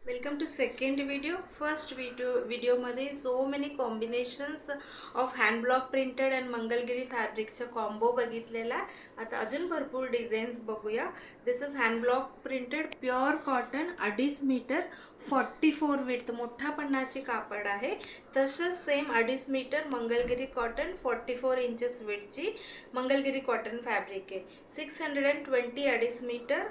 Welcome to second video. First video मध्ये so many combinations of hand block printed and Mangalagiri फॅब्रिकचा combo बघितलेला. आता अजून भरपूर डिझाईन्स बघूया. This is hand block printed pure cotton 2.5 metre 44 width मोठा पन्नाची कापड आहे. तसंच same 2.5 metre Mangalagiri cotton 44 inches विड्थची मंगलगिरी कॉटन फॅब्रिक आहे. 620 2.5 मीटर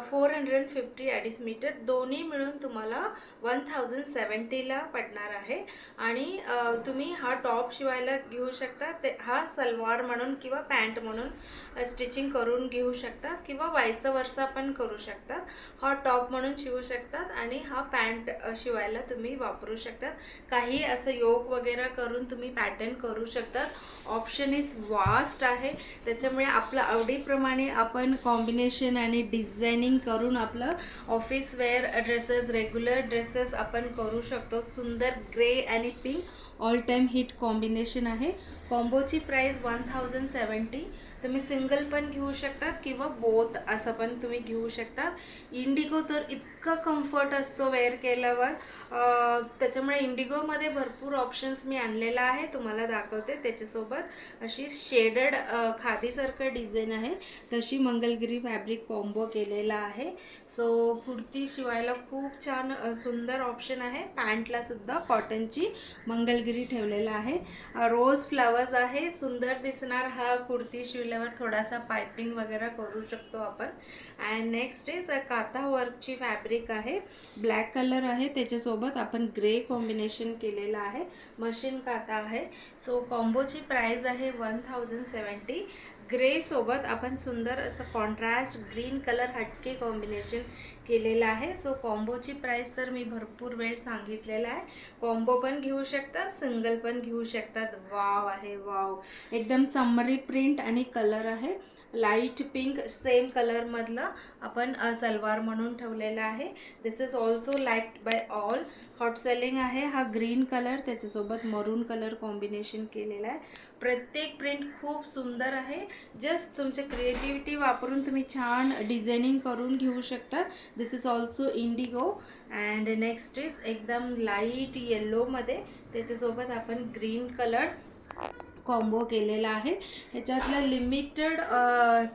450 2.5 मीटर दोन्ही मिळून तुम्हाला 1070 ला पडणार आहे. आणि तुम्ही हा टॉप शिवायला घेऊ शकता. हा सलवार म्हणून किंवा पॅन्ट म्हणून स्टिचिंग करून घेऊ शकतात किंवा वाइस वर्सा पण करू शकतात. हा टॉप म्हणून शिवू शकतात आणि हा पॅन्ट शिवायला तुम्ही वापरू शकतात. काही असं योक वगैरे करून तुम्ही पॅटर्न करू शकतात. ऑप्शन इज वास्ट आहे. त्याच्यामुळे आपल्या आवडीप्रमाणे आपण कॉम्बिनेशन आणि डिझायनिंग करून आपलं office wear dresses regular dresses आपण करू शकतो. सुंदर ग्रे आणि pink all time hit combination आहे. कॉम्बोची प्राइस 1070. तुम्ही सिंगल पण घेऊ शकतात किंवा बोथ असं पण तुम्ही घेऊ शकतात. इंडिगो तर इतका कम्फर्ट असतो वेअर केल्यावर. त्याच्यामुळे इंडिगोमध्ये भरपूर ऑप्शन्स मी आणलेला आहे, तुम्हाला दाखवते. त्याच्यासोबत अशी शेडेड खादीसारखं डिझाईन आहे, तशी मंगलगिरी फॅब्रिक कॉम्बो केलेला आहे. सो कुर्ती शिवायला खूप छान सुंदर ऑप्शन आहे. पॅन्टला सुद्धा कॉटनची मंगलगिरी ठेवलेला आहे. रोज फ्लावर्स आहे, सुंदर दिसणार. हा कुर्ती शिवल्यावर थोडासा पाइपिंग वगैरे करू शकतो आपण. अँड नेक्स्ट इज काथा वर्कची फॅब्रिक आहे. ब्लॅक कलर आहे, त्याच्यासोबत आपण ग्रे कॉम्बिनेशन केलेलं आहे. मशीन काथा आहे. सो कॉम्बोची प्राइस आहे 1070. ग्रे सोबत आपण सुंदर असं कॉन्ट्रास्ट ग्रीन कलर हटके कॉम्बिनेशन केलेलं आहे. सो कॉम्बोची प्राइस तर मी भरपूर वेळ सांगितलेला आहे. कॉम्बो पण घेऊ शकतात, सिंगल पण घेऊ शकतात. वाव आहे, वाव. एकदम समरी प्रिंट आणि कलर आहे. लाईट पिंक सेम कलरमधलं आपण सलवार म्हणून ठेवलेला आहे. This is also liked by all. Hot selling आहे. हा ग्रीन कलर त्याच्यासोबत मरून कलर कॉम्बिनेशन केलेला आहे. प्रत्येक प्रिंट खूप सुंदर आहे. जस्ट तुमचे क्रिएटिव्हिटी वापरून तुम्ही छान डिझायनिंग करून घेऊ शकता. This is also indigo. And next is एकदम लाईट येल्लोमध्ये त्याच्यासोबत आपण ग्रीन कलर कॉम्बो केलेला आहे. ह्याच्यातलं लिमिटेड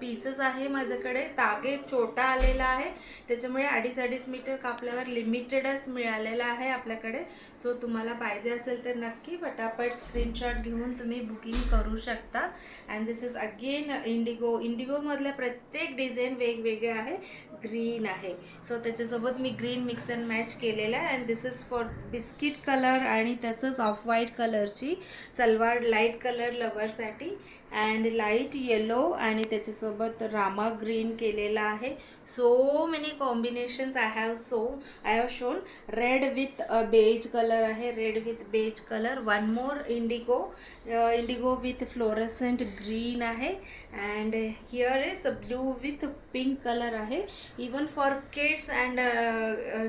पीसेस आहे माझ्याकडे. तागे छोटा आलेला आहे, त्याच्यामुळे 2.5 मीटर कापल्यावर लिमिटेडच मिळालेला आहे आपल्याकडे. सो तुम्हाला पाहिजे असेल तर नक्की पटापट स्क्रीनशॉट घेऊन तुम्ही बुकिंग करू शकता. And this is again indigo. इंडिगोमधल्या प्रत्येक डिझाईन वेगवेगळे आहे. ग्रीन आहे, सो त्याच्यासोबत मी ग्रीन मिक्स अँड मॅच केलेला आहे. And this is for biscuit colour आणि तसंच ऑफ व्हाईट कलरची सलवार, लाईट कलर लवरसाठी. अँड लाईट येलो आणि त्याच्यासोबत रामा ग्रीन केलेला आहे. So many combinations I have shown. Red with beige colour आहे. Red with beige colour. One more indigo. Indigo with fluorescent green आहे. And here is blue with pink colour आहे. Even for kids and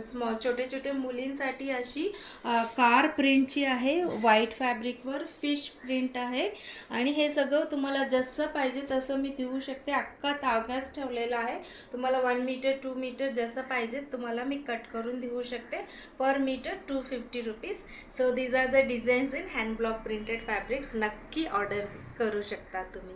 small छोटे छोटे मुलींसाठी अशी car प्रिंटची आहे. White फॅब्रिकवर fish print आहे. आणि हे सगळं तुम्हाला जसं पाहिजे तसं मी देऊ शकते. अख्खा तागाच ठेवलेला आहे. तुम्हाला 1 मीटर 2 मीटर जसं पाहिजे तुम्हाला मी कट करून देऊ शकते. Per metre 250 rupees. So these are the designs in hand block printed fabrics. नक्की ऑर्डर करू शकता तुम्ही.